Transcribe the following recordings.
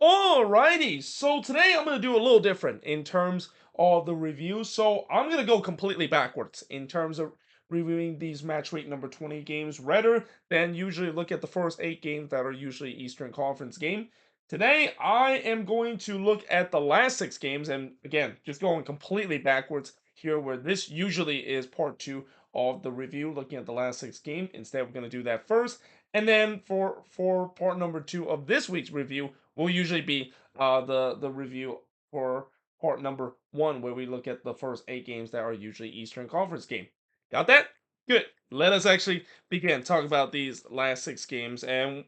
Alrighty, so today I'm going to do a little different in terms of the review. So I'm going to go completely backwards in terms of reviewing these match week number 20 games, rather than usually look at the first 8 games that are usually Eastern Conference game. Today I am going to look at the last 6 games, and again, just going completely backwards here, where this usually is part two of the review, looking at the last 6 games. Instead, we're going to do that first, and then for part number two of this week's review will usually be the review for part number one, where we look at the first 8 games that are usually Eastern Conference game. Got that? Good. Let us actually begin talk about these last 6 games, and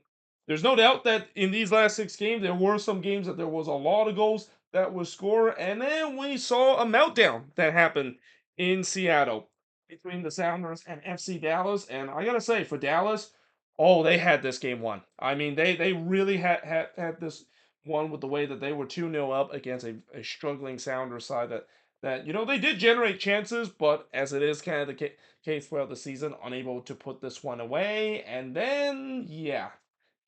there's no doubt that in these last 6 games there were some games that there was a lot of goals that were scored, and then we saw a meltdown that happened in Seattle between the Sounders and FC Dallas. And I gotta say, for Dallas, oh, they had this game won. I mean, they really had this one with the way that they were 2-0 up against a struggling Sounders side that they did generate chances, but as it is kind of the case throughout the season, unable to put this one away. And then, yeah,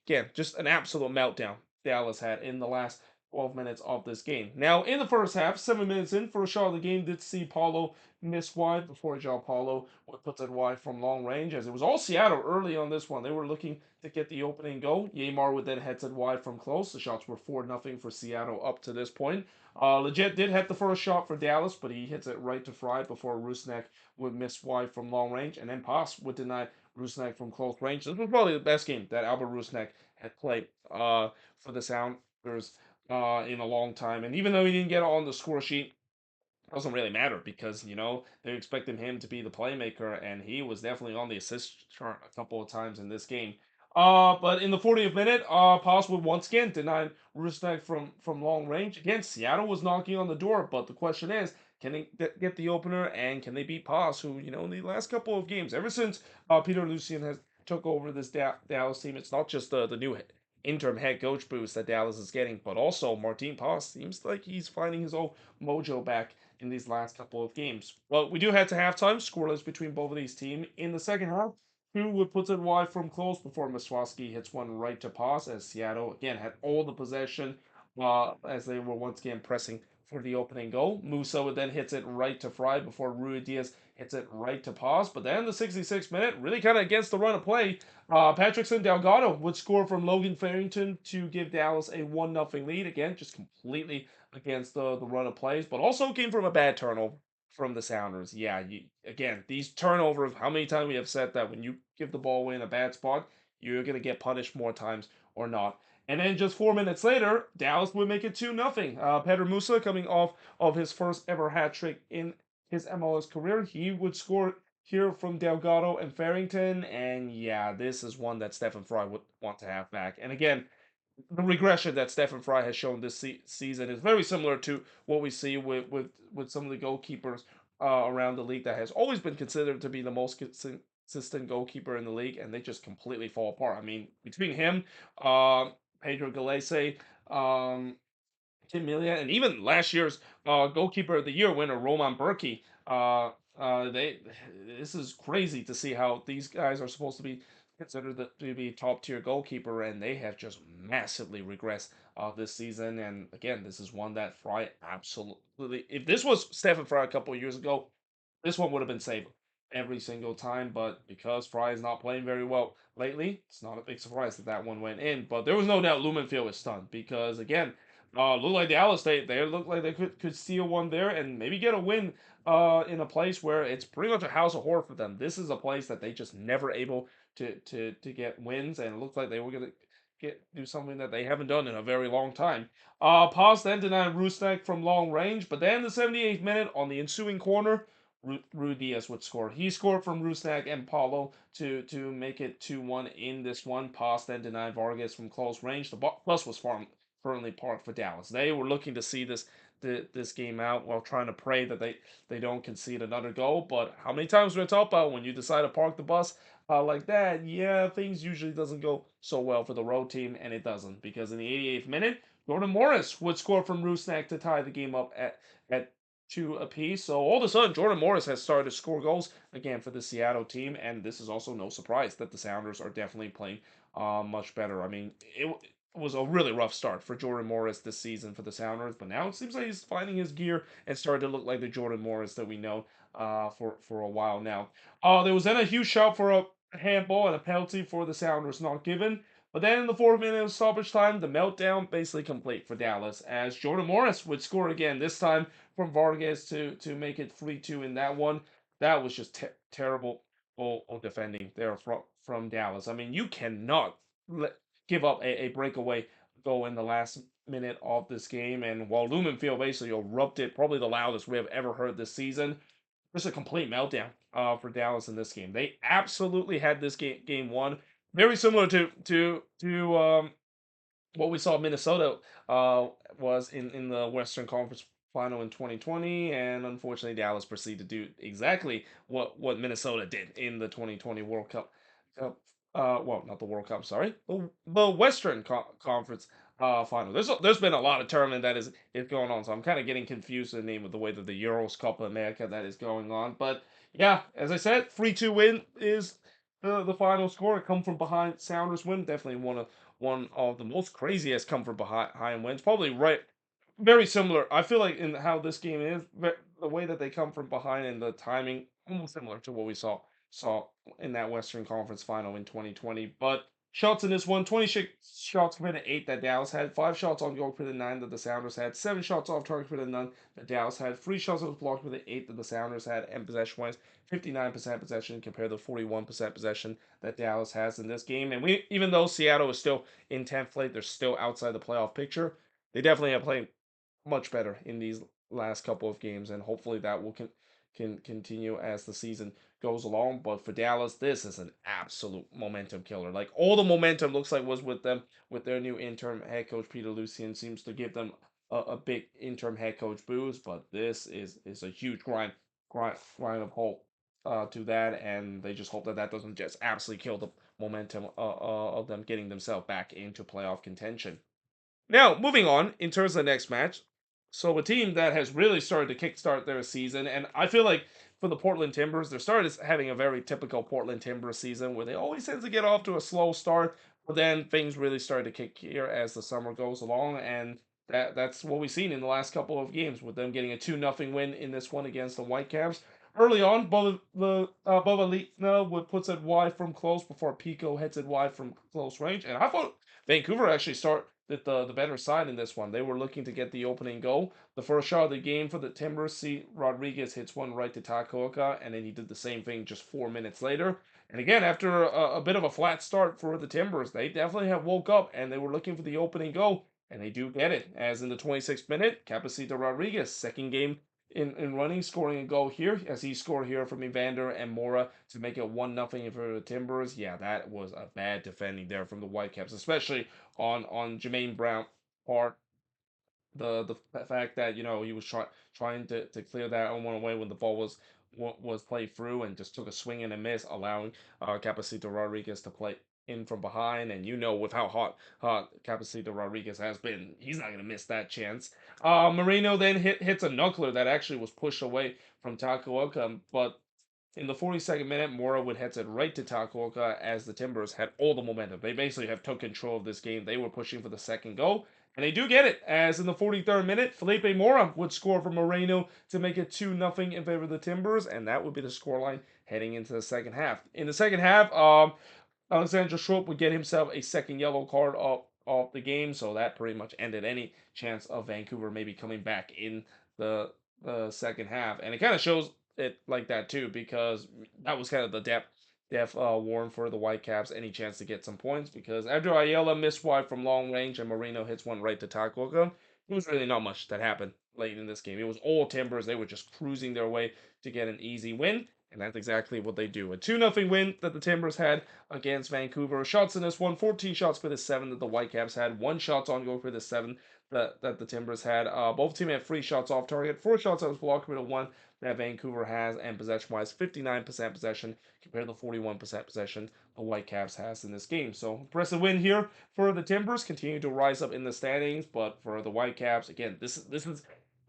again, just an absolute meltdown Dallas had in the last 12 minutes of this game. Now, in the first half, 7 minutes in, first shot of the game, did see Paulo miss wide before João Paulo would put it wide from long range, as it was all Seattle early on this one. They were looking to get the opening goal. Yamar would then head it wide from close. The shots were 4-0 for Seattle up to this point. Legit did hit the first shot for Dallas, but he hits it right to Fry before Rusnak would miss wide from long range, and then Pass would deny Rusnak from close range. This was probably the best game that Albert Rusnak had played for the Sounders in a long time. And even though he didn't get on the score sheet, it doesn't really matter because they're expecting him to be the playmaker, and he was definitely on the assist chart a couple of times in this game. But in the 40th minute, Pass would once again deny Rusnak from long range. Again, Seattle was knocking on the door, but the question is, can they get the opener, and can they beat Pass, who in the last couple of games, ever since Peter Lucian has took over this Dallas team, it's not just the new interim head coach boost that Dallas is getting, but also Martin Pass seems like he's finding his old mojo back in these last couple of games. Well, we do head to halftime, scoreless between both of these teams. In the second half, Hu would put it wide from close before Miswowski hits one right to Pass, as Seattle again had all the possession as they were once again pressing for the opening goal. Musa would then hits it right to Fry before Rui Diaz hits it right to Pass. But then the 66th minute, really kind of against the run of play, Patrickson Delgado would score from Logan Farrington to give Dallas a 1-0 lead. Again, just completely against the run of plays, but also came from a bad turnover from the Sounders. Yeah, again, these turnovers, how many times we have said that when you give the ball away in a bad spot, you're going to get punished more times or not. And then just 4 minutes later, Dallas would make it 2-0. Pedro Musa, coming off of his first ever hat trick in his MLS career, he would score here from Delgado and Farrington. And yeah, this is one that Stephen Fry would want to have back. And again, the regression that Stephen Fry has shown this season is very similar to what we see with some of the goalkeepers around the league that has always been considered to be the most consistent goalkeeper in the league, and they just completely fall apart. I mean, between him, Pedro Galese, Tim Melia, and even last year's goalkeeper of the year winner Roman Burki. They This is crazy to see how these guys are supposed to be considered to be top tier goalkeeper, and they have just massively regressed this season. And again, this is one that Fry absolutely. If this was Stephen Fry a couple of years ago, this one would have been saved every single time. But because Fry is not playing very well lately, it's not a big surprise that that one went in. But there was no doubt Lumenfield was stunned because again, look like Dallas. They look like they could steal one there and maybe get a win. In a place where it's pretty much a house of horror for them. This is a place that they just never able to get wins, and it looked like they were gonna do something that they haven't done in a very long time. Paz then denied Rusnak from long range, but then the 78th minute on the ensuing corner, Rui Diaz would score. He scored from Rusnak and Paulo to make it 2-1 in this one. Paz then denied Vargas from close range. The plus was firmly parked for Dallas. They were looking to see this game out while trying to pray that they don't concede another goal. But how many times we talk about when you decide to park the bus like that? Yeah, things usually doesn't go so well for the road team, and it doesn't because in the 88th minute, Jordan Morris would score from Rusnak to tie the game up at two apiece. So all of a sudden, Jordan Morris has started to score goals again for the Seattle team, and this is also no surprise that the Sounders are definitely playing much better. I mean, was a really rough start for Jordan Morris this season for the Sounders, but now it seems like he's finding his gear and starting to look like the Jordan Morris that we know for a while now. There was then a huge shout for a handball and a penalty for the Sounders not given. But then in the 4th minute of stoppage time, the meltdown basically complete for Dallas as Jordan Morris would score again, this time from Vargas to make it 3-2 in that one. That was just terrible defending there from Dallas. I mean, you cannot give up a breakaway goal in the last minute of this game. And while Lumenfield basically erupted, probably the loudest we have ever heard this season, just a complete meltdown for Dallas in this game. They absolutely had this game won. Very similar to what we saw Minnesota was in the Western Conference Final in 2020, and unfortunately Dallas proceeded to do exactly what Minnesota did in the 2020 World Cup. Well, not the World Cup, sorry, the Western Conference Final. There's been a lot of tournament that is going on, so I'm kind of getting confused in the name of the way that the Euros Cup of America that is going on. But yeah, as I said, 3-2 win is the final score. It come from behind Sounders win. Definitely one of the most craziest come from behind wins. Probably right, very similar. I feel like in how this game is, the way that they come from behind and the timing, almost similar to what we saw in that Western Conference Final in 2020. But shots in this one, 26 shots compared to 8 that Dallas had, 5 shots on goal compared to 9 that the Sounders had, 7 shots off target compared to none that Dallas had, 3 shots that was blocked compared to 8 that the Sounders had, and possession-wise, 59% possession compared to 41% possession that Dallas has in this game. And even though Seattle is still in 10th place, they're still outside the playoff picture. They definitely have played much better in these last couple of games, and hopefully that will can continue as the season goes along. But for Dallas, this is an absolute momentum killer. Like all the momentum looks like was with them with their new interim head coach Peter Lucien seems to give them a big interim head coach boost. But this is a huge grind of hope to that, and they just hope that that doesn't just absolutely kill the momentum of them getting themselves back into playoff contention. Now, moving on in terms of the next match. So, a team that has really started to kickstart their season, and I feel like for the Portland Timbers, they're started having a very typical Portland Timbers season where they always tend to get off to a slow start, but then things really start to kick here as the summer goes along, and that's what we've seen in the last couple of games with them getting a 2-0 win in this one against the Whitecaps. Early on, Bubba Litna would puts it wide from close before Pico hits it wide from close range, and I thought Vancouver actually start the better side in this one. They were looking to get the opening goal. The first shot of the game for the Timbers, see Rodriguez hits one right to Takaoka, and then he did the same thing just 4 minutes later. And again, after a bit of a flat start for the Timbers, they definitely have woke up and they were looking for the opening goal, and they do get it. As in the 26th minute, Capacito Rodriguez, second game in running, scoring a goal here, as he scored here from Evander and Mora to make it 1-0 for the Timbers. Yeah, that was a bad defending there from the Whitecaps, especially on Jermaine Brown part. The fact that he was trying to clear that on one away when the ball was played through and just took a swing and a miss, allowing Capacito Rodriguez to play in from behind. And with how hot Capacito Rodriguez has been, he's not gonna miss that chance. Marino then hits a knuckler that actually was pushed away from Takaoka, but in the 42nd minute, Mora would head it right to Takaoka as the Timbers had all the momentum. They basically have took control of this game. They were pushing for the second goal, and they do get it. As in the 43rd minute, Felipe Mora would score for Moreno to make it 2-0 in favor of the Timbers, and that would be the scoreline heading into the second half. In the second half, Alexander Schroep would get himself a second yellow card off the game, so that pretty much ended any chance of Vancouver maybe coming back in the second half. And it kind of shows it like that too, because that was kind of the depth warrant for the Whitecaps, any chance to get some points, because after Ayala missed wide from long range and Marino hits one right to Takaoka, there was really not much that happened late in this game. It was all Timbers. They were just cruising their way to get an easy win. And that's exactly what they do. A 2-0 win that the Timbers had against Vancouver. Shots in this one, 14 shots for the 7 that the Whitecaps had. 1 shot on goal for the 7 that the Timbers had. Both teams had 3 shots off target. 4 shots that was blocked for the 1 that Vancouver has. And possession-wise, 59% possession compared to 41% possession the Whitecaps has in this game. So impressive win here for the Timbers. Continue to rise up in the standings. But for the Whitecaps, again, this is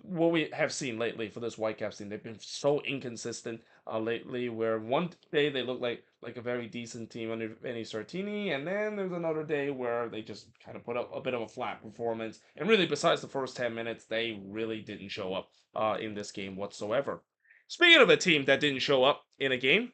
what we have seen lately for this Whitecaps team. They've been so inconsistent lately. Where one day they look like a very decent team under Vinny Sartini, and then there's another day where they just kind of put up a bit of a flat performance. And really, besides the first 10 minutes, they really didn't show up in this game whatsoever. Speaking of a team that didn't show up in a game,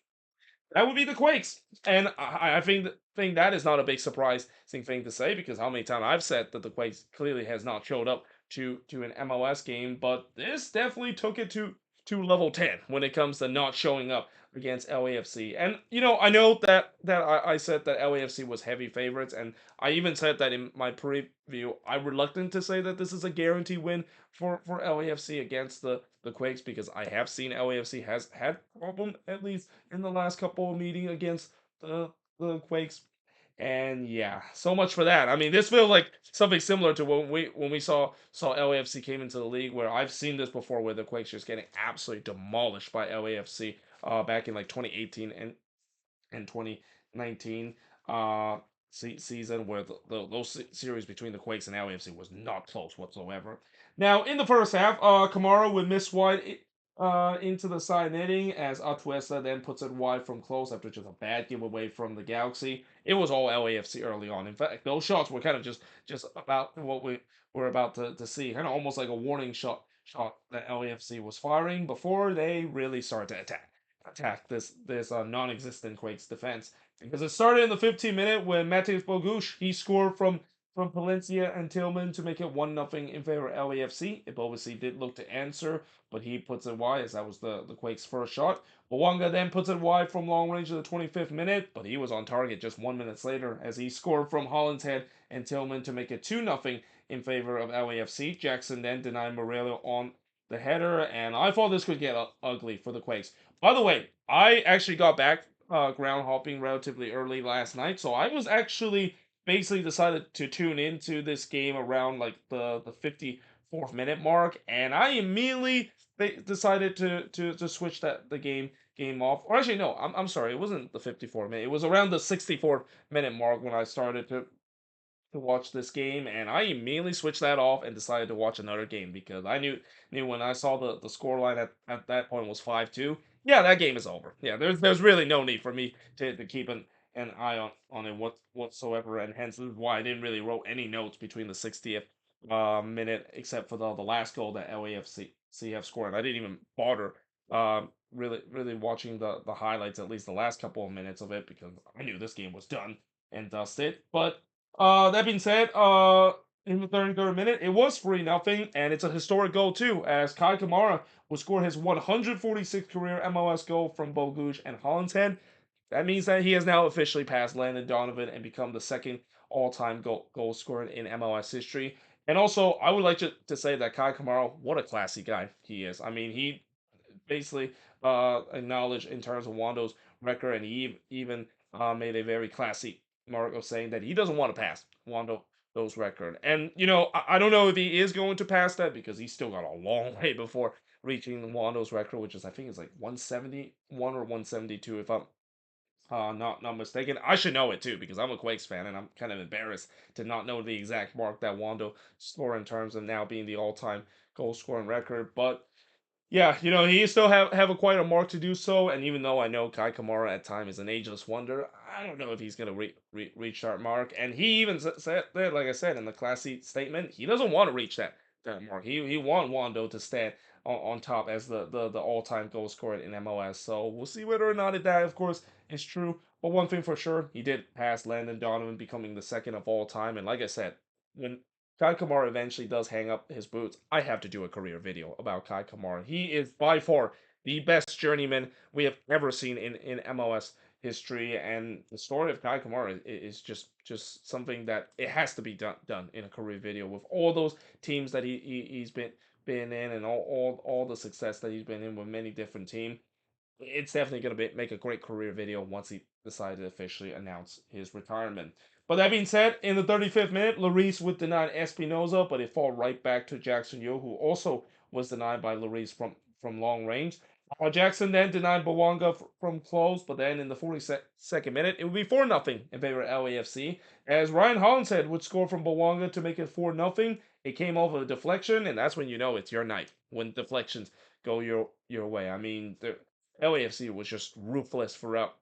that would be the Quakes, and I think that is not a big surprising thing to say because how many times I've said that the Quakes clearly has not showed up to an MLS game, but this definitely took it to level 10 when it comes to not showing up against LAFC. And I know that I said that LAFC was heavy favorites, and I even said that in my preview. I'm reluctant to say that this is a guaranteed win for LAFC against the Quakes because I have seen LAFC has had problem at least in the last couple of meetings against the Quakes. And yeah, so much for that. I mean, this feels like something similar to when we saw LAFC came into the league, where I've seen this before, where the Quakes just getting absolutely demolished by LAFC back in like 2018 and 2019 uh season, where those series between the Quakes and LAFC was not close whatsoever. Now in the first half, Kamara would miss wide into the side netting as Atuesta then puts it wide from close after just a bad giveaway from the Galaxy. It was all LAFC early on. In fact, those shots were kind of just about what we were about to see, kind of almost like a warning shot that LAFC was firing before they really started to attack this non-existent Quakes defense. Because it started in the 15th minute when Matej Bogusz he scored from Palencia and Tillman to make it 1-0 in favor of LAFC. It obviously did look to answer, but he puts it wide as that was the Quakes' first shot. Bawanga then puts it wide from long range in the 25th minute, but he was on target just 1 minute later as he scored from Holland's head and Tillman to make it 2-0 in favor of LAFC. Jackson then denied Morello on the header, and I thought this could get ugly for the Quakes. By the way, I actually got back ground hopping relatively early last night, so I was actually basically decided to tune into this game around like the 54th minute mark, and I immediately decided to switch the game off. Or actually, no, I'm sorry, it wasn't the 54th minute. It was around the 64th minute mark when I started to watch this game, and I immediately switched that off and decided to watch another game because I knew when I saw the scoreline at that point was 5-2. Yeah, that game is over. Yeah, there's really no need for me to keep an eye on it whatsoever, and hence this is why I didn't really wrote any notes between the 60th minute except for the last goal that LAFC have scored. I didn't even bother really watching the highlights, at least the last couple of minutes of it, because I knew this game was done and dusted. But that being said, in the 33rd minute, it was 3-0, and it's a historic goal too, as Kai Kamara will score his 146th career MLS goal from Bogusz and Hollinshead. That means that he has now officially passed Landon Donovan and become the second all-time goal scorer in MLS history. And also, I would like to say that Kai Kamara, what a classy guy he is. I mean, he basically acknowledged in terms of Wando's record, and he even made a very classy mark of saying that he doesn't want to pass Wando's record. And I don't know if he is going to pass that because he's still got a long way before reaching Wando's record, which is I think it's like 171 or 172 if I'm not mistaken. I should know it too because I'm a Quakes fan and I'm kind of embarrassed to not know the exact mark that Wando scored in terms of now being the all-time goal scoring record. But yeah, he still have a quite a mark to do so, and even though I know Kai Kamara at times is an ageless wonder, I don't know if he's gonna reach that mark. And he even said that, like I said in the classy statement, he doesn't want to reach that mark. He want Wando to stand on top as the all time goal scorer in MLS. So we'll see whether or not that, of course, is true. But one thing for sure, he did pass Landon Donovan, becoming the second of all time. And like I said, when Kai Kamara eventually does hang up his boots, I have to do a career video about Kai Kamara. He is by far the best journeyman we have ever seen in MLS history, and the story of Kai Kamara is just something that it has to be done in a career video with all those teams that he's been in, and all the success that he's been in with many different teams. It's definitely going to make a great career video once he decided to officially announce his retirement. But that being said, in the 35th minute, Lloris would deny Espinoza, but it fall right back to Jackson Yo, who also was denied by Lloris from long range. Jackson then denied Bawanga from close, but then in the 42nd minute, it would be 4-0 in favor of LAFC. As Ryan Hollinshead would score from Bawanga to make it 4-0. It came off of a deflection, and that's when you know it's your night, when deflections go your way. I mean, the LAFC was just ruthless throughout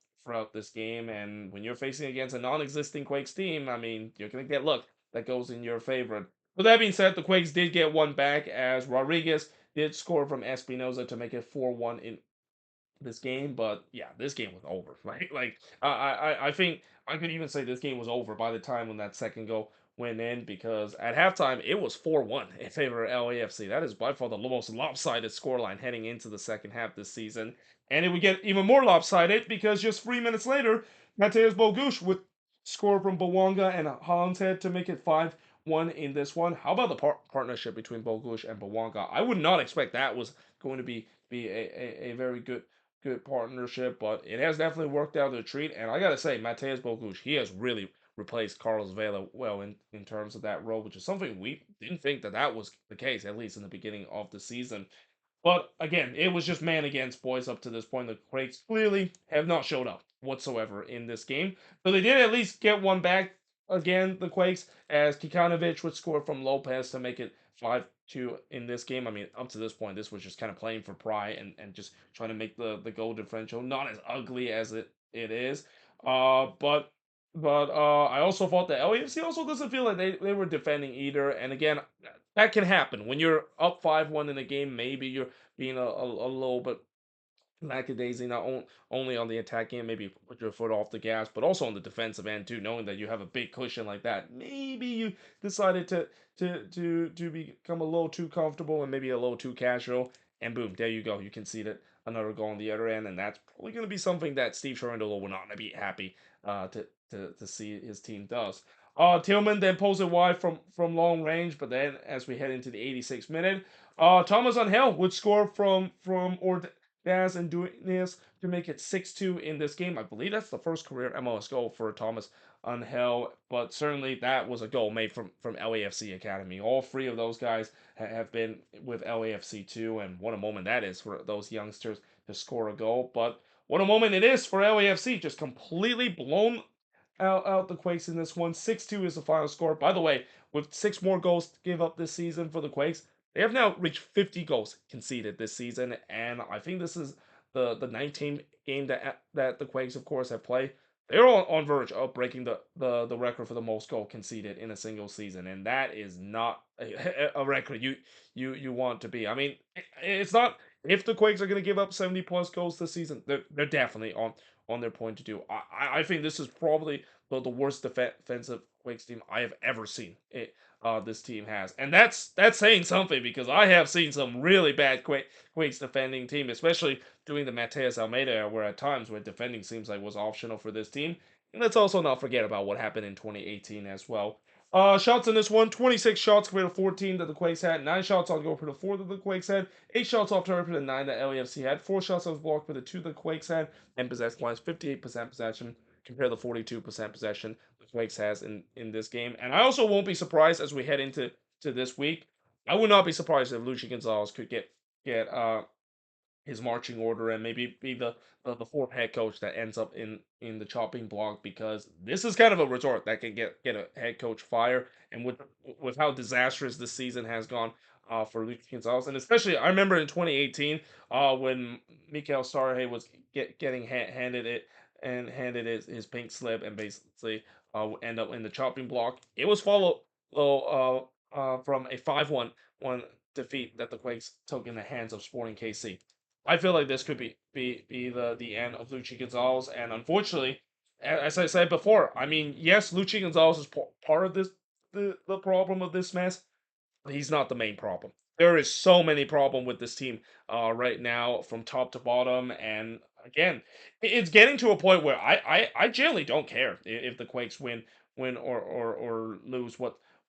this game, and when you're facing against a non-existing Quakes team, I mean, you're going to get luck that goes in your favor. With that being said, the Quakes did get one back as Rodriguez did score from Espinoza to make it 4-1 in this game. But yeah, this game was over. I think I could even say this game was over by the time when that second goal went in, because at halftime it was 4-1 in favor of LAFC. That is by far the most lopsided scoreline heading into the second half this season. And it would get even more lopsided because just 3 minutes later, Mateus Bogusz would score from Bawanga and Hollinshead to make it 5-1 in this one. How about the partnership between Bogusz and Bawanga? I would not expect that was going to be a very good partnership, but it has definitely worked out a treat. And I gotta say, Mateus Bogusz, he has really replaced Carlos Vela well in terms of that role, which is something we didn't think that was the case, at least in the beginning of the season. But again, it was just man against boys up to this point. The Quakes clearly have not showed up whatsoever in this game. But they did at least get one back again, the Quakes, as Kikanovic would score from Lopez to make it 5-2 in this game. I mean, up to this point, this was just kind of playing for pride and just trying to make the goal differential not as ugly as it is. But I also thought that LAFC also doesn't feel like they were defending either. And again, that can happen when you're up 5-1 in a game. Maybe you're being a little bit lackadaisy, not only on the attacking end, maybe put your foot off the gas, but also on the defensive end too, knowing that you have a big cushion like that. Maybe you decided to become a little too comfortable and maybe a little too casual, and boom, there you go. You conceded another goal on the other end, and that's probably going to be something that Steve Cherundolo will not be happy to see his team does. Tillman then pulls it wide from long range, but then as we head into the 86th minute, Thomas Angel would score from Daz and doing this to make it 6-2 in this game. I believe that's the first career MLS goal for Thomas Angel, but certainly that was a goal made from LAFC Academy. All three of those guys have been with LAFC too, and what a moment that is for those youngsters to score a goal. But what a moment it is for LAFC, just completely blown out the Quakes in this one. 6-2 is the final score. By the way, with 6 more goals to give up this season for the Quakes, they have now reached 50 goals conceded this season, and I think this is the 19th game that the Quakes, of course, have played. They're on verge of breaking the record for the most goal conceded in a single season, and that is not a record you want to be. I mean, it's not if the Quakes are going to give up 70 plus goals this season. They're definitely on their point to do. I think this is probably the worst defensive Quakes team I have ever seen. This team has, and that's saying something because I have seen some really bad Quakes defending team, especially doing the Mateus Almeida era, where at times where defending seems like was optional for this team. And let's also not forget about what happened in 2018 as well. Shots in this one, 26 shots compared to 14 that the Quakes had, 9 shots on goal for the 4 that the Quakes had, 8 shots off target for the 9 that LAFC had, 4 shots that was blocked for the 2 the Quakes had, and possession-wise, 58% possession compared to the 42% possession the Quakes has in this game. And I also won't be surprised as we head into this week. I would not be surprised if Luchi Gonzalez could get his marching order and maybe be the fourth head coach that ends up in the chopping block, because this is kind of a resort that can get a head coach fire. And with how disastrous this season has gone for Luis Gonzalez, and especially I remember in 2018 when Mikael Sarhe was getting handed his pink slip and basically end up in the chopping block. It was followed from a 5-1 defeat that the Quakes took in the hands of Sporting KC. I feel like this could be the end of Luchi Gonzalez, and unfortunately, as I said before, I mean, yes, Luchi Gonzalez is part of the problem of this mess. He's not the main problem. There is so many problem with this team right now from top to bottom, and again, it's getting to a point where I generally don't care if the Quakes win or lose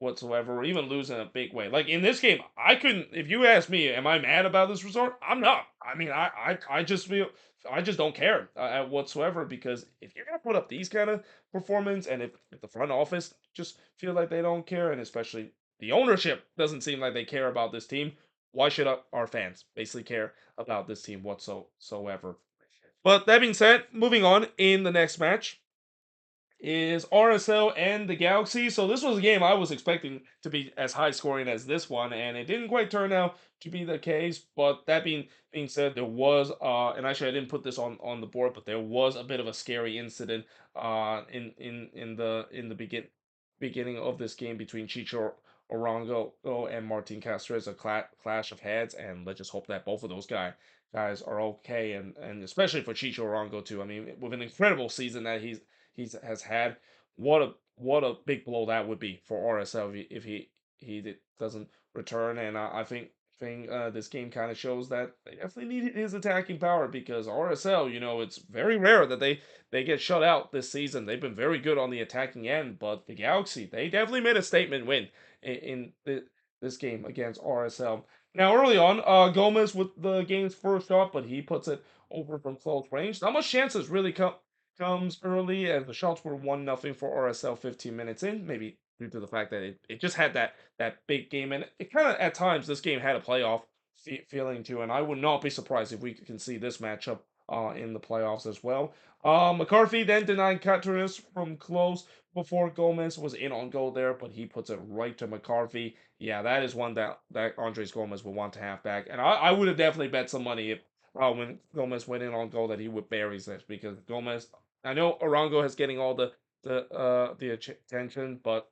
whatsoever, or even lose in a big way. Like in this game, I couldn't. If you ask me, am I mad about this result? I'm not. I mean, I just feel. I just don't care whatsoever, because if you're gonna put up these kind of performance, and if the front office just feel like they don't care, and especially the ownership doesn't seem like they care about this team, why should our fans basically care about this team whatsoever? But that being said, moving on in the next match is RSL and the Galaxy. So this was a game I was expecting to be as high scoring as this one, and it didn't quite turn out to be the case. But that being said, there was and actually I didn't put this on the board, but there was a bit of a scary incident in the beginning of this game between Chicho Orongo and Martin Castres, a clash of heads, and let's just hope that both of those guys are okay, and especially for Chicho Orongo too. I mean, with an incredible season that he has had. What a big blow that would be for RSL if he doesn't return. And I think this game kind of shows that they definitely need his attacking power because RSL, it's very rare that they get shut out this season. They've been very good on the attacking end, but the Galaxy they definitely made a statement win in this game against RSL. Now early on, Gomez with the game's first shot, but he puts it over from close range. Not much chances really comes early as the shots were 1-0 for RSL 15 minutes in, maybe due to the fact that it just had that big game, and it kind of at times this game had a playoff feeling too, and I would not be surprised if we can see this matchup in the playoffs as well. McCarthy then denied Caceres from close before Gomez was in on goal there, but he puts it right to McCarthy. Yeah, that is one that Andres Gomez would want to have back, and I would have definitely bet some money if when Gomez went in on goal that he would bury this because Gomez. I know Arango is getting all the attention, but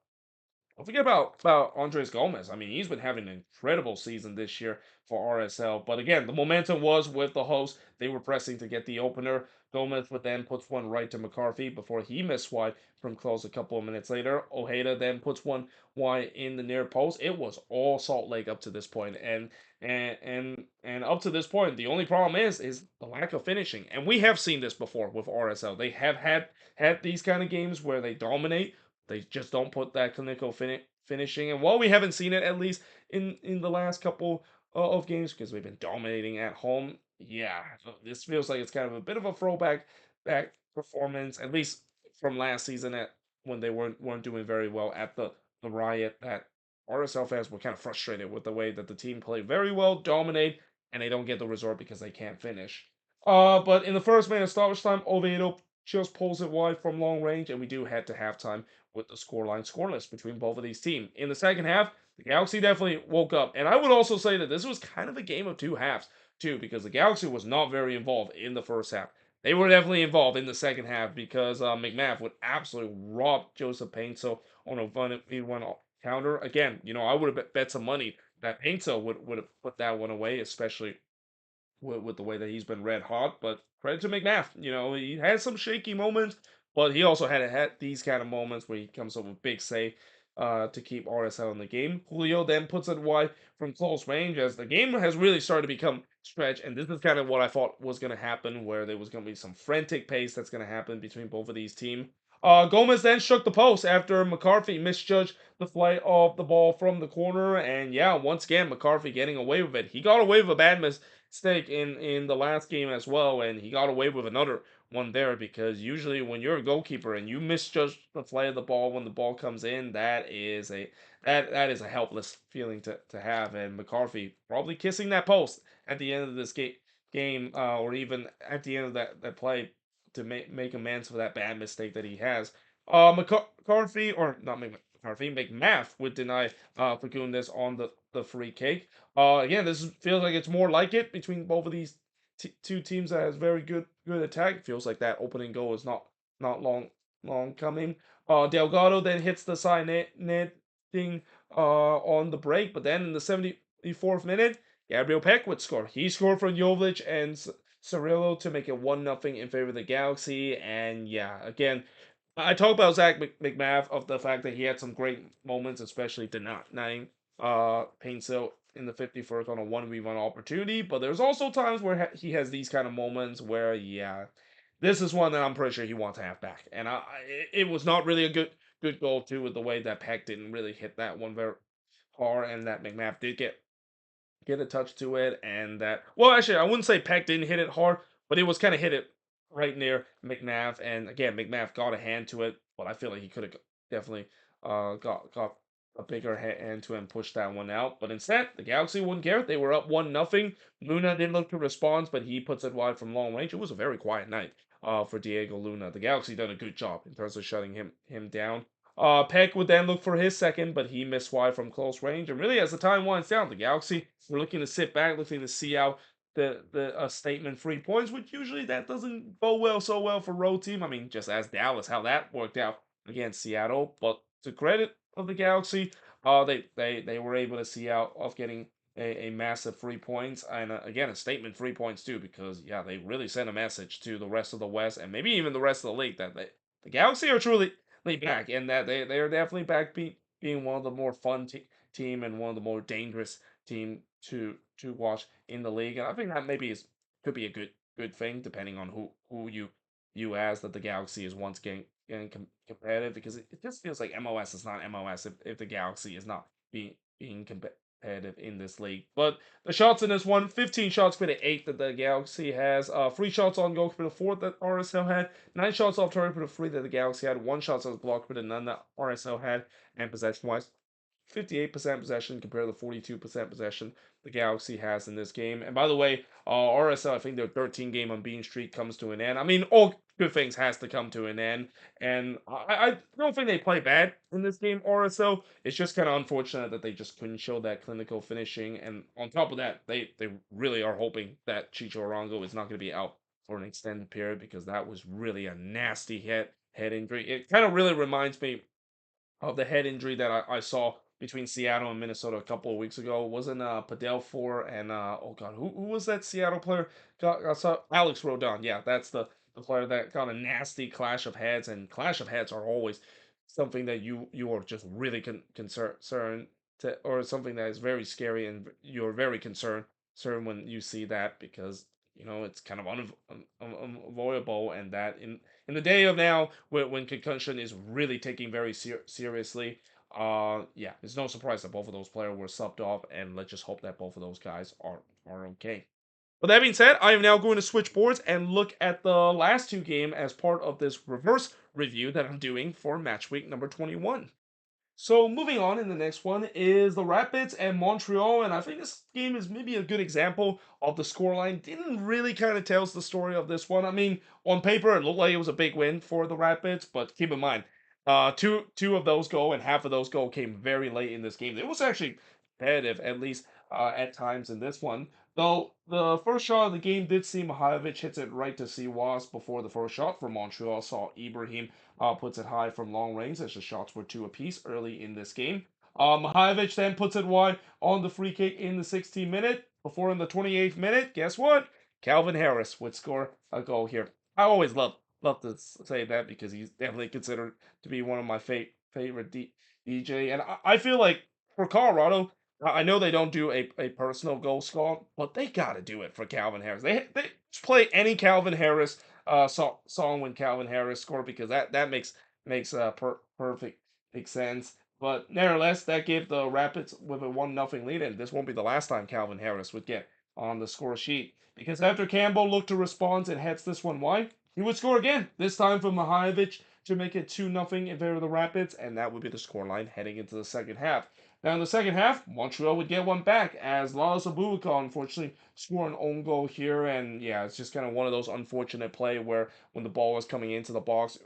don't forget about Andres Gomez. I mean, he's been having an incredible season this year for RSL. But again, the momentum was with the host. They were pressing to get the opener. Gomez would then puts one right to McCarthy before he missed wide from close a couple of minutes later. Ojeda then puts one wide in the near post. It was all Salt Lake up to this point, and up to this point, the only problem is the lack of finishing. And we have seen this before with RSL. They have had these kind of games where they dominate, they just don't put that clinical finishing. And while we haven't seen it, at least in the last couple of games, because we've been dominating at home, yeah, this feels like it's kind of a bit of a throwback back performance, at least from last season at when they weren't doing very well at the Riot. That RSL fans were kind of frustrated with the way that the team played very well, dominate, and they don't get the result because they can't finish. But in the first minute of stoppage time, Oviedo just pulls it wide from long range, and we do head to halftime with the scoreline scoreless between both of these teams. In the second half, the Galaxy definitely woke up. And I would also say that this was kind of a game of two halves, too, because the Galaxy was not very involved in the first half. They were definitely involved in the second half because McMath would absolutely rob Joseph Painso on a 1v1 counter. Again, I would have bet some money that Painso would have put that one away, especially with the way that he's been red hot. But credit to McMath, he had some shaky moments, but he also had these kind of moments where he comes up with big save to keep RSL in the game. Julio then puts it wide from close range as the game has really started to become stretch, and this is kind of what I thought was going to happen, where there was going to be some frantic pace that's going to happen between both of these teams. Gomez then shook the post after McCarthy misjudged the flight of the ball from the corner, and yeah, once again McCarthy getting away with it. He got away with a bad mistake in the last game as well, and he got away with another one there because usually when you're a goalkeeper and you misjudge the flight of the ball when the ball comes in, that is a helpless feeling to have. And McCarthy probably kissing that post at the end of this game, or even at the end of that play to make amends for that bad mistake that he has. McCarthy, or not McCarthy, McMath would deny Fagundes on the free kick. Again, this feels like it's more like it between both of these two teams that has very good attack. It feels like that opening goal is not long coming. Delgado then hits the side netting on the break, but then in the 74th minute, Gabriel Peck would score. He scored from Jovic and Cirillo to make it 1-0 in favor of the Galaxy. And yeah, again, I talk about Zach McMath of the fact that he had some great moments, especially denying Painsil in the 51st on a 1v1 opportunity. But there's also times where he has these kind of moments where, yeah, this is one that I'm pretty sure he wants to have back. And it was not really a good goal too, with the way that Peck didn't really hit that one very hard, and that McMath did get a touch to it, and that, well, actually I wouldn't say Peck didn't hit it hard, but it was kind of hit it right near McNabb, and again McNabb got a hand to it, but I feel like he could have definitely got a bigger hand to and push that one out. But instead, the Galaxy wouldn't care. They were up 1-0. Luna didn't look to respond, but he puts it wide from long range. It was a very quiet night for Diego Luna. The Galaxy done a good job in terms of shutting him down. Peck would then look for his second, but he missed wide from close range. And really, as the time winds down, the Galaxy were looking to sit back, looking to see out the statement 3 points, which usually that doesn't go so well for road team. I mean, just as Dallas, how that worked out against Seattle. But to credit of the Galaxy, they were able to see out of getting a massive 3 points and again a statement 3 points too, because yeah, they really sent a message to the rest of the West and maybe even the rest of the league that the Galaxy are truly back, and that they are definitely back being one of the more fun team and one of the more dangerous team to watch in the league. And I think that maybe could be a good thing depending on who you ask, that the Galaxy is once getting competitive, because it just feels like MLS is not MLS if the Galaxy is not being competitive in this league. But the shots in this one, 15 shots for the 8 that the Galaxy has, 3 shots on goal for the 4 that RSL had, 9 shots off target for the 3 that the Galaxy had, 1 shot that was blocked for the none that RSL had, and possession wise, 58% possession compared to the 42% possession the Galaxy has in this game. And by the way, RSL, I think their 13-game unbeaten streak comes to an end. I mean, all good things has to come to an end. And I don't think they play bad in this game, RSL. It's just kind of unfortunate that they just couldn't show that clinical finishing. And on top of that, they really are hoping that Chicho Arango is not going to be out for an extended period, because that was really a nasty head injury. It kind of really reminds me of the head injury that I saw between Seattle and Minnesota a couple of weeks ago. It wasn't Padel for and oh god, who was that Seattle player? Saw Alex Rodon. Yeah, that's the player that got a nasty clash of heads, and clash of heads are always something that you are just really concerned to, or something that is very scary, and you're very concerned when you see that, because it's kind of unavoidable, and that in the day of now, when concussion is really taking very seriously, yeah, it's no surprise that both of those players were subbed off, and let's just hope that both of those guys are okay. But that being said, I am now going to switch boards and look at the last two games as part of this reverse review that I'm doing for match week number 21. So moving on, in the next one is the Rapids and Montreal, and I think this game is maybe a good example of the scoreline. Didn't really kind of tells the story of this one. I mean, on paper it looked like it was a big win for the Rapids, but keep in mind, two of those goal and half of those goal came very late in this game. It was actually competitive, at least at times in this one. Though the first shot of the game did see Mihajlovic hits it right to Siwas before the first shot for Montreal saw Ibrahim puts it high from long range, as the shots were two apiece early in this game. Mihajlovic then puts it wide on the free kick in the 16th minute. Before in the 28th minute, guess what? Calvin Harris would score a goal here. I always love to say that, because he's definitely considered to be one of my favorite DJ. And I feel like for Colorado, I know they don't do a personal goal score, but they got to do it for Calvin Harris. They just play any Calvin Harris song when Calvin Harris scored, because that makes perfect sense. But nevertheless, that gave the Rapids with a 1-0 lead, and this won't be the last time Calvin Harris would get on the score sheet, because after Campbell looked to respond and heads this one wide, he would score again. This time for Mihajlovic to make it 2-0 in favor of the Rapids, and that would be the scoreline heading into the second half. Now in the second half, Montreal would get one back, as Lars Abubakar unfortunately scored an own goal here, and yeah, it's just kind of one of those unfortunate play where when the ball is coming into the box,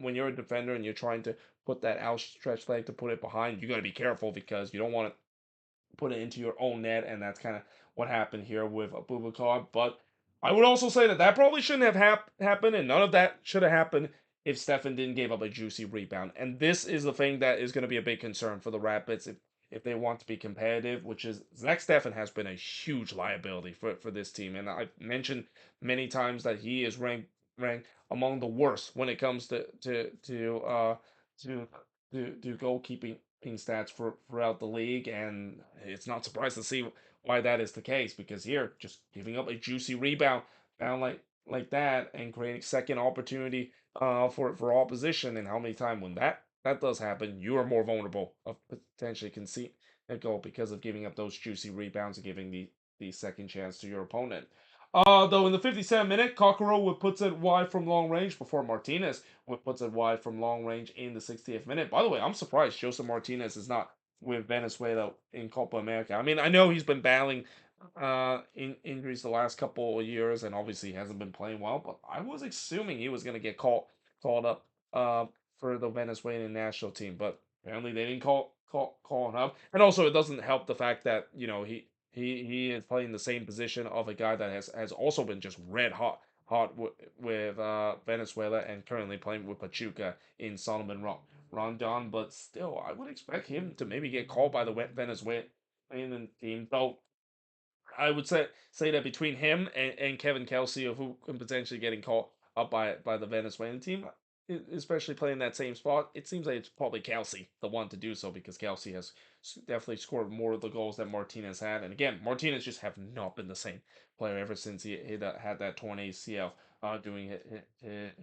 when you're a defender and you're trying to put that outstretched leg to put it behind, you got to be careful, because you don't want to put it into your own net, and that's kind of what happened here with Abubakar. But I would also say that probably shouldn't have happened, and none of that should have happened if Stefan didn't give up a juicy rebound. And this is the thing that is going to be a big concern for the Rapids if they want to be competitive, which is Zach Stefan has been a huge liability for this team. And I've mentioned many times that he is ranked among the worst when it comes to goalkeeping stats throughout the league, and it's not surprised to see why that is the case, because here, just giving up a juicy rebound down like that and creating second opportunity for opposition, and how many times when that does happen, you are more vulnerable of potentially concede a goal because of giving up those juicy rebounds and giving the second chance to your opponent. Though in the 57th minute, Kokoro would puts it wide from long range before Martinez would puts it wide from long range in the 60th minute. By the way, I'm surprised Joseph Martinez is not with Venezuela in Copa America. I mean, I know he's been battling in injuries the last couple of years, and obviously he hasn't been playing well. But I was assuming he was gonna get called up for the Venezuelan national team, but apparently they didn't call him up. And also, it doesn't help the fact that he is playing the same position of a guy that has also been just red hot with Venezuela and currently playing with Pachuca in Solomon Rondon. But still, I would expect him to maybe get called by the Venezuelan team, though. I would say that between him and Kevin Kelsey, of who can potentially getting caught up by the Venezuelan team, especially playing that same spot, it seems like it's probably Kelsey the one to do so because Kelsey has definitely scored more of the goals that Martinez had, and again, Martinez just have not been the same player ever since he had that torn ACL doing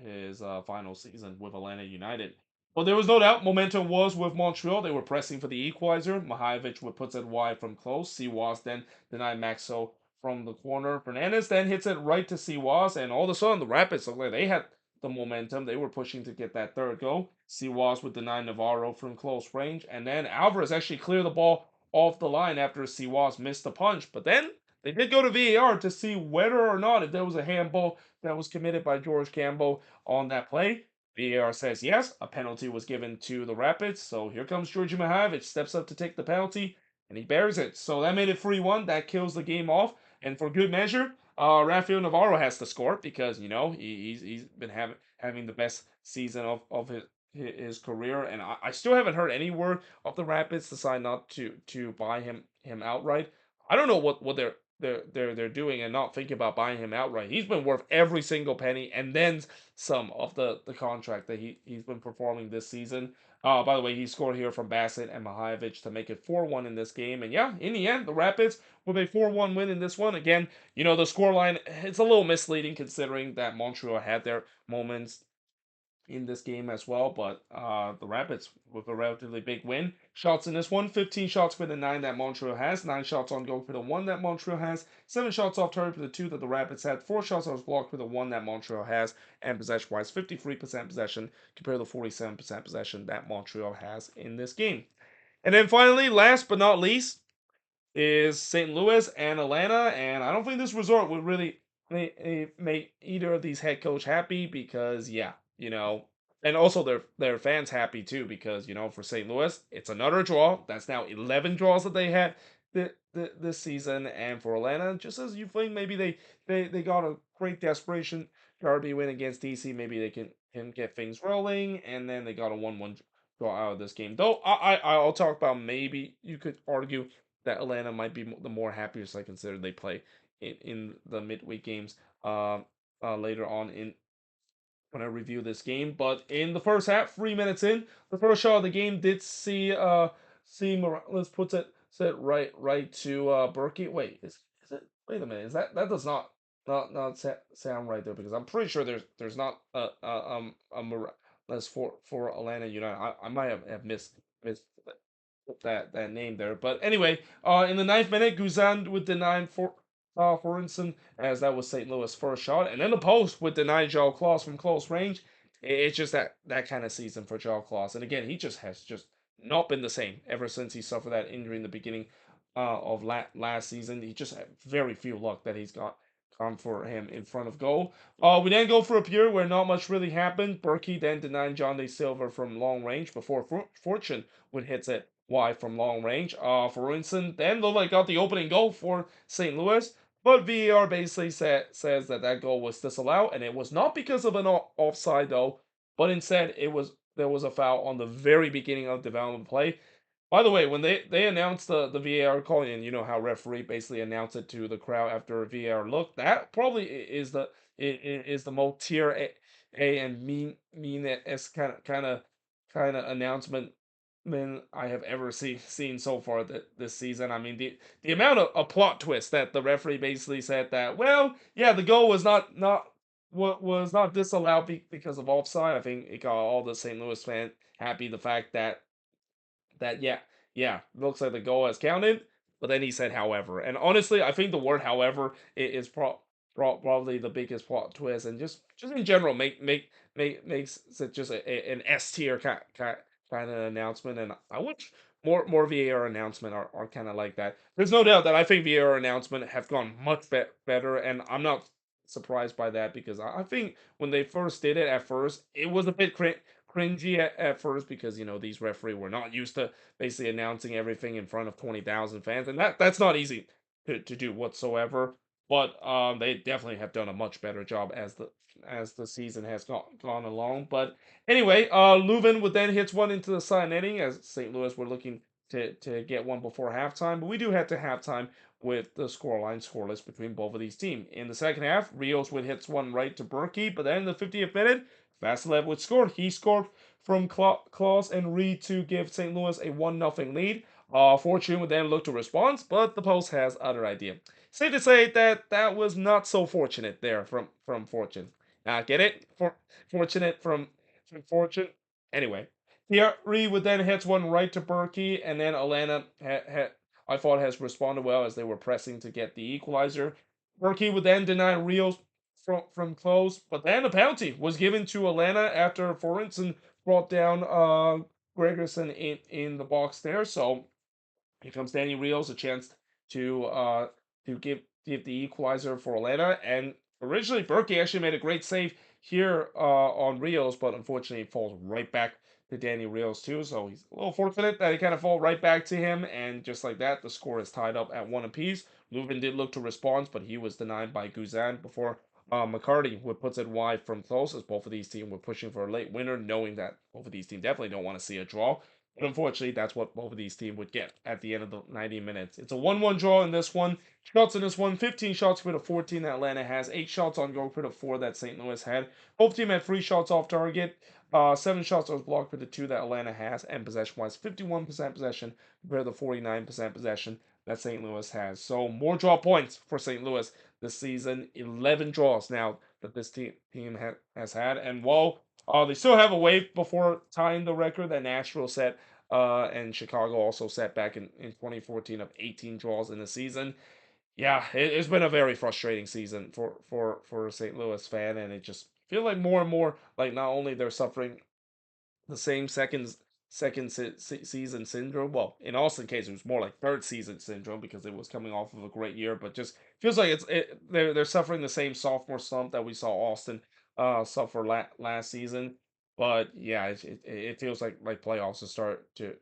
his final season with Atlanta United. Well, there was no doubt momentum was with Montreal. They were pressing for the equalizer. Mahajevic would put it wide from close. Siwas then denied Maxo from the corner. Fernandez then hits it right to Siwas, and all of a sudden the Rapids looked like they had the momentum. They were pushing to get that third goal. Siwas would deny Navarro from close range, and then Alvarez actually cleared the ball off the line after Siwas missed the punch. But then they did go to VAR to see whether or not if there was a handball that was committed by George Campbell on that play. VAR says yes, a penalty was given to the Rapids. So here comes Georgi Mihailovic, steps up to take the penalty, and he bears it. So that made it 3-1. That kills the game off. And for good measure, Rafael Navarro has to score because he's been having the best season of his career, and I still haven't heard any word of the Rapids decide not to buy him outright. I don't know what they're doing and not thinking about buying him outright. He's been worth every single penny and then some of the contract that he's been performing this season. By the way, he scored here from Bassett and Mahajevic to make it 4-1 in this game. And yeah, in the end, the Rapids with a 4-1 win in this one. Again, the scoreline, it's a little misleading considering that Montreal had their moments in this game as well. But the Rapids with a relatively big win. Shots in this one, 15 shots for the 9 that Montreal has, 9 shots on goal for the 1 that Montreal has, 7 shots off target for the 2 that the Rapids had, 4 shots off block for the 1 that Montreal has, and possession wise, 53% possession compared to 47% possession that Montreal has in this game. And then finally, last but not least, is St. Louis and Atlanta, and I don't think this result would really make either of these head coach happy because and also their fans happy too because for St. Louis it's another draw. That's now 11 draws that they had this season, and for Atlanta, just as you think maybe they got a great desperation derby win against DC, maybe they can get things rolling, and then they got a 1-1 draw out of this game. Though I'll talk about maybe you could argue that Atlanta might be the more happiest I consider they play in the midweek games later on in when I review this game. But in the first half, 3 minutes in, the first shot of the game did see Morales puts it set right to Berkey. Wait, is it? Wait a minute, is that does not sound right there because I'm pretty sure there's not a Morales for Atlanta United. I might have missed that name there. But anyway, in the ninth minute, Guzan would deny for instance, as that was St. Louis' first shot, and then the post would deny Joe Claus from close range. It's just that kind of season for Joe Claus, and again, he just has just not been the same ever since he suffered that injury in the beginning of last season. He just had very few luck that he's got come for him in front of goal. We then go for a period where not much really happened. Berkey then denied John De Silva from long range before Fortune would hit it wide from long range. For instance, then looked like got the opening goal for St. Louis, but VAR basically says that goal was disallowed, and it was not because of an offside though, but instead there was a foul on the very beginning of development play. By the way, when they announced the VAR call, and you know how referee basically announced it to the crowd after a VAR look, that probably is the most tier A and mean as kind of announcement I have ever seen so far this season. I mean the amount of plot twist that the referee basically said that yeah, the goal was not disallowed because of offside. I think it got all the St. Louis fans happy the fact that yeah, looks like the goal has counted. But then he said however, and honestly, I think the word however is probably the biggest plot twist, and just in general makes it just an S tier kind of announcement. And I more VAR announcement are kind of like that. There's no doubt that I think VAR announcement have gone much better, and I'm not surprised by that because I think when they first did it at first, it was a bit cringy at first because these referee were not used to basically announcing everything in front of 20,000 fans, and that's not easy to do whatsoever. But they definitely have done a much better job as the season has gone along. But anyway, Leuven would then hits one into the side netting as St. Louis were looking to get one before halftime. But we do head to halftime with the scoreline scoreless between both of these teams. In the second half, Rios would hits one right to Berkey, but then in the 50th minute, Vasilev would score. He scored from Klaus and Reed to give St. Louis a 1-0 lead. Fortune would then look to respond, but the post has other idea. Safe to say that was not so fortunate there from Fortune. Get it? Fortunate from Fortune. Anyway, Thierry would then hits one right to Berkey, and then Alana I thought has responded well as they were pressing to get the equalizer. Berkey would then deny Rios from close, but then a penalty was given to Alana after Forensen brought down Gregerson in the box there. So here comes Danny Rios, a chance to give the equalizer for Atlanta. And originally Berkey actually made a great save here on Rios, but unfortunately it falls right back to Danny Rios too. So he's a little fortunate that he kind of fall right back to him, and just like that, the score is tied up at one apiece. Leuven did look to respond, but he was denied by Guzan before McCarty would puts it wide from close, as both of these teams were pushing for a late winner, knowing that both of these teams definitely don't want to see a draw. But unfortunately, that's what both of these teams would get at the end of the 90 minutes. It's a 1-1 draw in this one. Shots in this one, 15 shots for the 14 that Atlanta has, 8 shots on goal for the 4 that St. Louis had. Both teams had 3 shots off target. 7 shots was blocked for the 2 that Atlanta has, and possession-wise, 51% possession compared to the 49% possession that St. Louis has. So more draw points for St. Louis this season. 11 draws now that this team has had. And while they still have a way before tying the record that Nashville set, and Chicago also set back in 2014 of 18 draws in the season. Yeah, it's been a very frustrating season for a St. Louis fan, and it just feels like more and more like not only they're suffering the same season syndrome. Well, in Austin's case, it was more like third season syndrome because it was coming off of a great year, but just feels like they're suffering the same sophomore slump that we saw Austin suffer last season. But yeah, it feels like playoffs to start to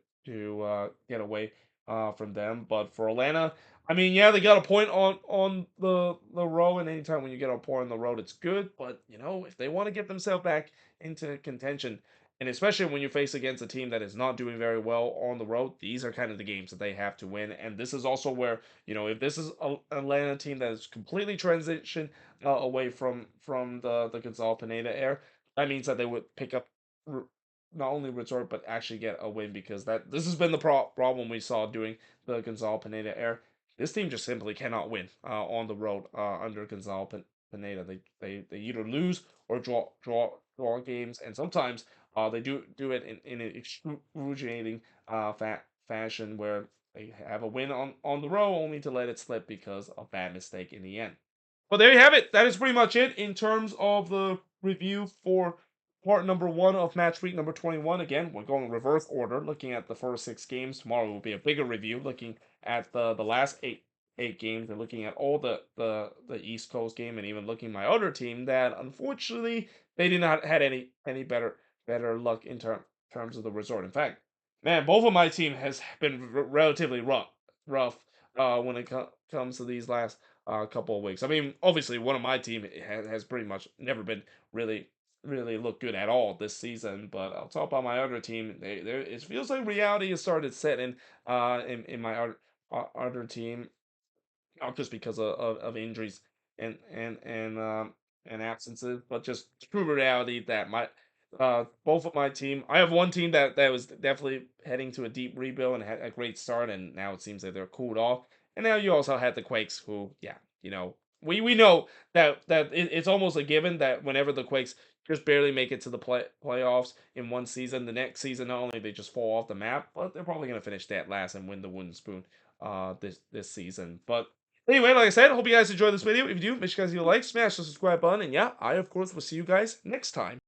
get away from them. But for Atlanta, I mean, yeah, they got a point on the road, and anytime when you get a point on the road, it's good. But if they want to get themselves back into contention, and especially when you face against a team that is not doing very well on the road, these are kind of the games that they have to win. And this is also where, if this is an Atlanta team that is completely transitioned away from the Gonzalo Pineda era, that means that they would pick up not only resort but actually get a win, because this has been the problem we saw during the Gonzalo Pineda era. This team just simply cannot win on the road under Gonzalo Pineda. They either lose or draw games, and sometimes they do it in an excruciating fashion where they have a win on the road only to let it slip because of bad mistake in the end. Well, there you have it. That is pretty much it in terms of the review for part number 1 of match week number 21. Again, we're going reverse order, looking at the first 6 games. Tomorrow will be a bigger review, looking at the last eight games and looking at all the East Coast game, and even looking at my other team that unfortunately they did not had any better luck in terms of the resort. In fact, man, both of my team has been relatively rough when it comes to these last couple of weeks. I mean, obviously, one of my team has pretty much never been really look good at all this season. But I'll talk about my other team. It feels like reality has started setting in my other team, not just because of injuries and absences, but just true reality that my both of my team. I have one team that was definitely heading to a deep rebuild and had a great start, and now it seems that they're cooled off. And now you also had the Quakes, who, yeah, we know that it's almost a given that whenever the Quakes just barely make it to the playoffs in one season, the next season not only they just fall off the map, but they're probably gonna finish dead last and win the wooden spoon this season. But anyway, like I said, I hope you guys enjoyed this video. If you do, make sure you guys leave a like, smash the subscribe button, and yeah, I of course will see you guys next time.